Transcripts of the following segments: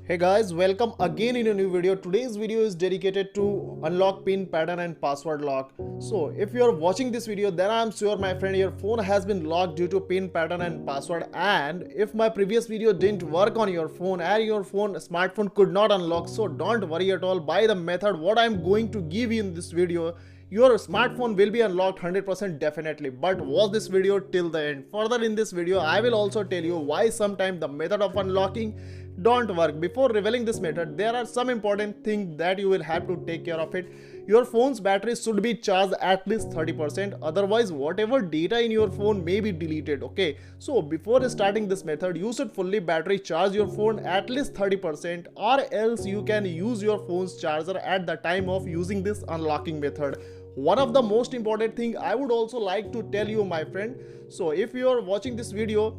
Hey guys, welcome again in a new video. Today's video is dedicated to unlock pin pattern and password lock. So if you are watching this video, then I am sure my friend your phone has been locked due to pin pattern and password. And if my previous video didn't work on your phone and your smartphone could not unlock, so don't worry at all. By the method what I am going to give you in this video, your smartphone will be unlocked 100% definitely. But watch this video till the end. Further in this video, I will also tell you why sometimes the method of unlocking don't work. Before revealing this method, there are some important things that you will have to take care of it. Your phone's battery should be charged at least 30%, otherwise whatever data in your phone may be deleted. Okay, so before starting this method, you should fully battery charge your phone at least 30%, or else you can use your phone's charger at the time of using this unlocking method. One of the most important thing I would also like to tell you, my friend, so if you are watching this video,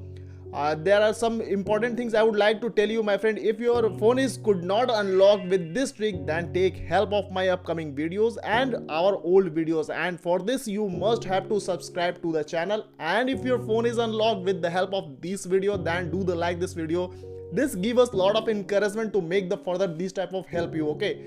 there are some important things I would like to tell you, my friend. If your phone could not unlock with this trick, then take help of my upcoming videos and our old videos, and for this you must have to subscribe to the channel. And if your phone is unlocked with the help of this video, then do the like this video. This give us lot of encouragement to make the further this type of help you. Okay,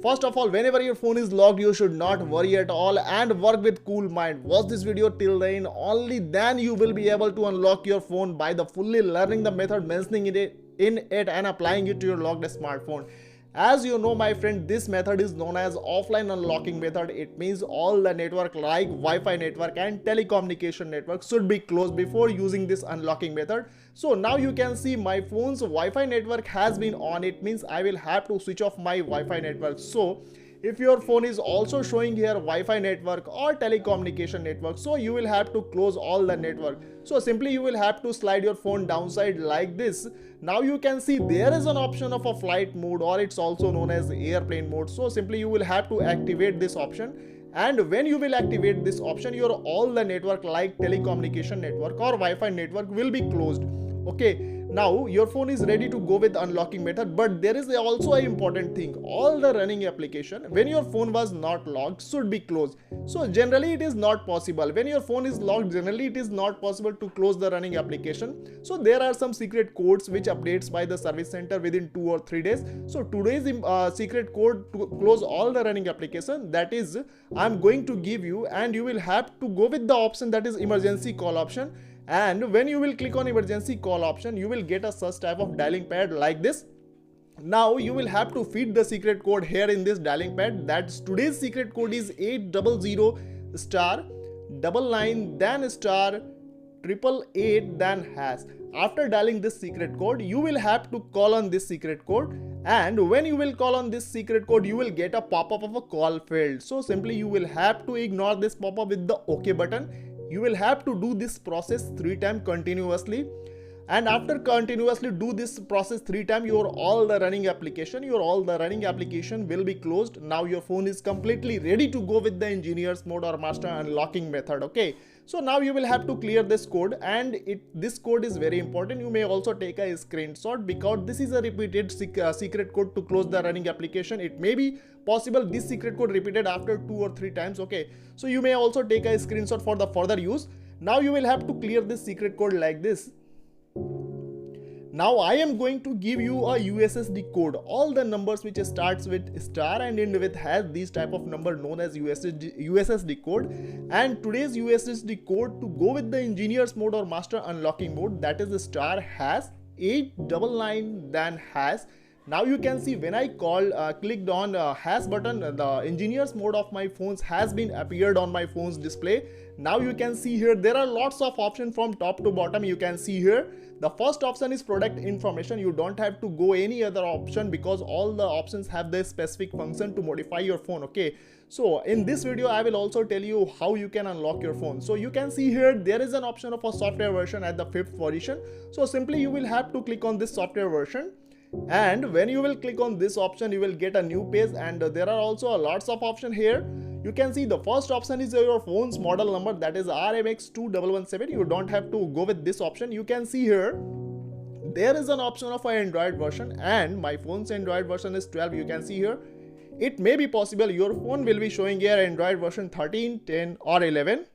first of all, whenever your phone is locked, you should not worry at all and work with cool mind. Watch this video till the end. Only then you will be able to unlock your phone by the fully learning the method, mentioning it and applying it to your locked smartphone. As you know, my friend, this method is known as offline unlocking method. It means all the network like Wi-Fi network and telecommunication network should be closed before using this unlocking method. So now you can see my phone's Wi-Fi network has been on. It means I will have to switch off my Wi-Fi network. So if your phone is also showing here Wi-Fi network or telecommunication network, so you will have to close all the network. So simply you will have to slide your phone downside like this. Now you can see there is an option of a flight mode, or it's also known as airplane mode. So simply you will have to activate this option, and when you will activate this option, your all the network like telecommunication network or Wi-Fi network will be closed. Okay, now your phone is ready to go with unlocking method, but there is also an important thing. All the running application when your phone was not locked should be closed. So generally it is not possible. When your phone is locked, generally it is not possible to close the running application. So there are some secret codes which updates by the service center within 2 or 3 days. So today's secret code to close all the running application, that is I'm going to give you, and you will have to go with the option that is emergency call option. And when you will click on emergency call option, you will get a such type of dialing pad like this. Now you will have to feed the secret code here in this dialing pad. That's today's secret code is 800 star 99 then star 888 then hash. After dialing this secret code, you will have to call on this secret code, and when you will call on this secret code, you will get a pop-up of a call failed. So simply you will have to ignore this pop-up with the OK button. You will have to do this process 3 times continuously, and after continuously do this process 3 times, your all the running application will be closed. Now your phone is completely ready to go with the engineer's mode or master unlocking method. Okay, so now you will have to clear this code, and this code is very important. You may also take a screenshot because this is a repeated secret code to close the running application. It may be possible this secret code repeated after 2 or 3 times. Okay, so you may also take a screenshot for the further use. Now you will have to clear this secret code like this. Now I am going to give you a USSD code. All the numbers which starts with star and end with hash, these type of number known as USSD code. And today's USSD code to go with the engineer's mode or master unlocking mode, that is the star hash 899 then hash. Now you can see when I clicked on hash button, the engineer's mode of my phones has been appeared on my phone's display. Now you can see here there are lots of options from top to bottom. You can see here the first option is product information. You don't have to go any other option because all the options have their specific function to modify your phone. Okay, so in this video I will also tell you how you can unlock your phone. So you can see here there is an option of a software version at the 5th position. So simply you will have to click on this software version, and when you will click on this option, you will get a new page, and there are also lots of options here. You can see the first option is your phone's model number, that is RMX2117. You don't have to go with this option. You can see here there is an option of an Android version, and my phone's Android version is 12. You can see here it may be possible your phone will be showing here Android version 13, 10 or 11.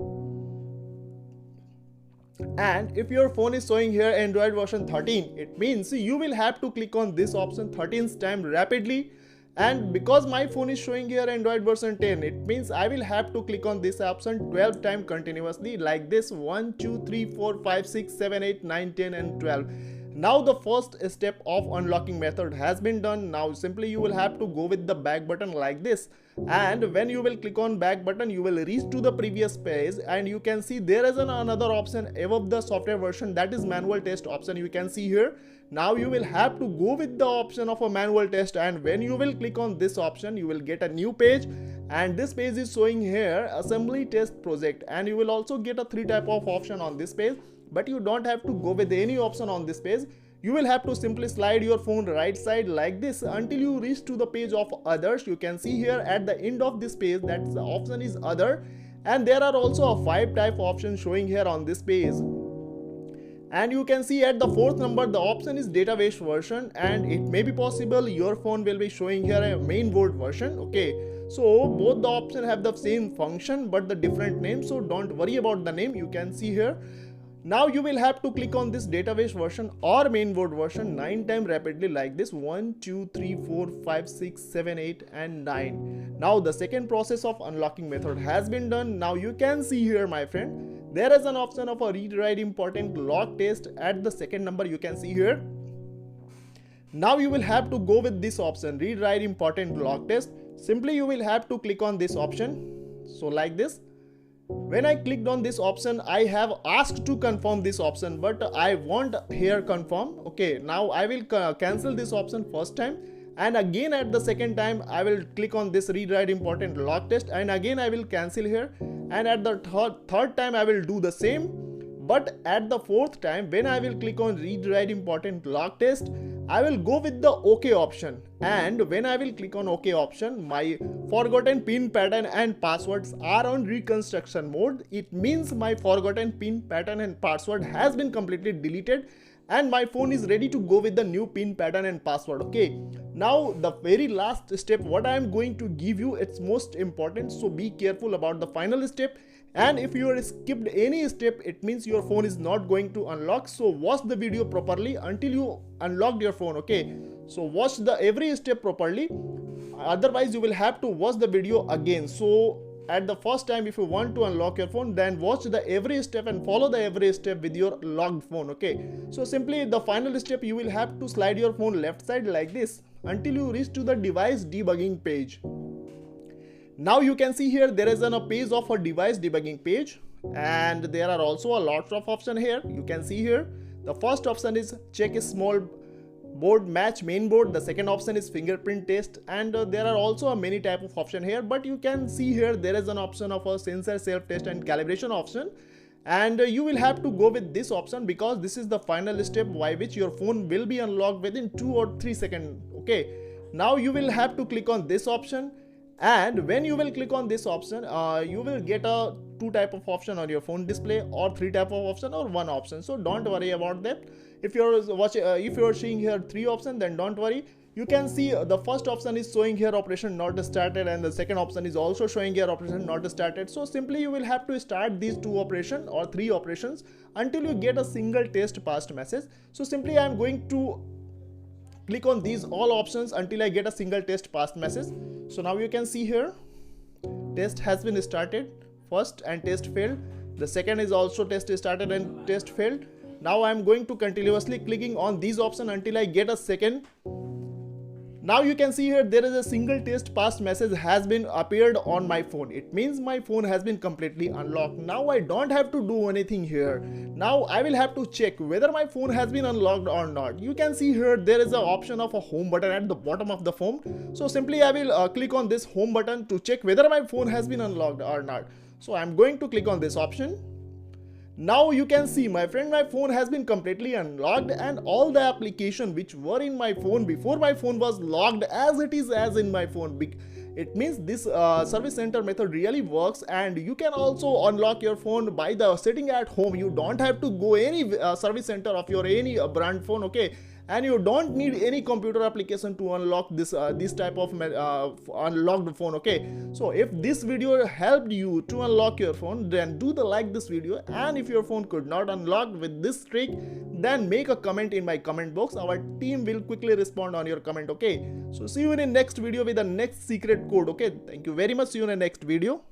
And if your phone is showing here Android version 13, it means you will have to click on this option 13th time rapidly. And because my phone is showing here Android version 10, it means I will have to click on this option 12 times continuously, like this: 1 2 3 4 5 6 7 8 9 10 and 12. Now the first step of unlocking method has been done. Now simply you will have to go with the back button like this, and when you will click on back button, you will reach to the previous page, and you can see there is another option above the software version, that is manual test option. You can see here. Now you will have to go with the option of a manual test, and when you will click on this option, you will get a new page, and this page is showing here assembly test project, and you will also get a 3 type of option on this page. But you don't have to go with any option on this page. You will have to simply slide your phone right side like this until you reach to the page of others. You can see here at the end of this page that the option is other, and there are also a 5 type options showing here on this page. And you can see at the 4th number the option is database version, and it may be possible your phone will be showing here a mainboard version. Okay, so both the options have the same function but the different name, so don't worry about the name. You can see here. Now you will have to click on this database version or mainboard version 9 times rapidly like this: 1 2 3 4 5 6 7 8 and 9. Now the second process of unlocking method has been done. Now you can see here, my friend, there is an option of a read write important lock test at the 2nd number. You can see here. Now you will have to go with this option, read write important lock test. Simply you will have to click on this option, so like this. When I clicked on this option, I have asked to confirm this option, but I want here confirm. Okay, now I will cancel this option first time, and again at the 2nd time I will click on this read write important lock test, and again I will cancel here, and at the third time I will do the same. But at the 4th time, when I will click on read write important lock test, I will go with the OK option, and when I will click on OK option, my forgotten pin pattern and passwords are on reconstruction mode. It means my forgotten pin pattern and password has been completely deleted, and my phone is ready to go with the new pin pattern and password. Okay, now the very last step what I am going to give you, it's most important, so be careful about the final step. And if you are skipped any step, it means your phone is not going to unlock. So watch the video properly until you unlocked your phone. Okay, so watch the every step properly, otherwise you will have to watch the video again. So at the first time, if you want to unlock your phone, then watch the every step and follow the every step with your locked phone. Okay, so simply the final step, you will have to slide your phone left side like this until you reach to the device debugging page. Now you can see here there is a page of a device debugging page, and there are also a lot of options here. You can see here the first option is check a small board match mainboard, the second option is fingerprint test, and there are also a many type of option here. But you can see here there is an option of a sensor self test and calibration option, and you will have to go with this option because this is the final step by which your phone will be unlocked within 2 or 3 seconds. Okay, now you will have to click on this option, and when you will click on this option, you will get a 2 type of option on your phone display, or 3 type of option, or 1 option. So don't worry about that. If you're watching, if you're seeing here 3 options, then don't worry. You can see the first option is showing here operation not started, and the second option is also showing here operation not started. So simply you will have to start these 2 operations or 3 operations until you get a single test passed message. So simply I am going to click on these all options until I get a single test passed message. So now you can see here test has been started first and test failed. The second is also test started and test failed. Now I am going to continuously clicking on these options until I get a second. Now you can see here there is a single test passed message has been appeared on my phone. It means my phone has been completely unlocked. Now I don't have to do anything here. Now I will have to check whether my phone has been unlocked or not. You can see here there is an option of a home button at the bottom of the phone. So simply I will click on this home button to check whether my phone has been unlocked or not. So I'm going to click on this option. Now you can see, my friend, my phone has been completely unlocked, and all the applications which were in my phone before my phone was logged as it is as in my phone. It means this service center method really works, and you can also unlock your phone by the sitting at home. You don't have to go any service center of your any brand phone. Okay, and you don't need any computer application to unlock this type of unlocked phone. Okay, so if this video helped you to unlock your phone, then do the like this video, and if your phone could not unlock with this trick, then make a comment in my comment box. Our team will quickly respond on your comment. Okay, so see you in the next video with the next secret code. Okay, thank you very much. See you in the next video.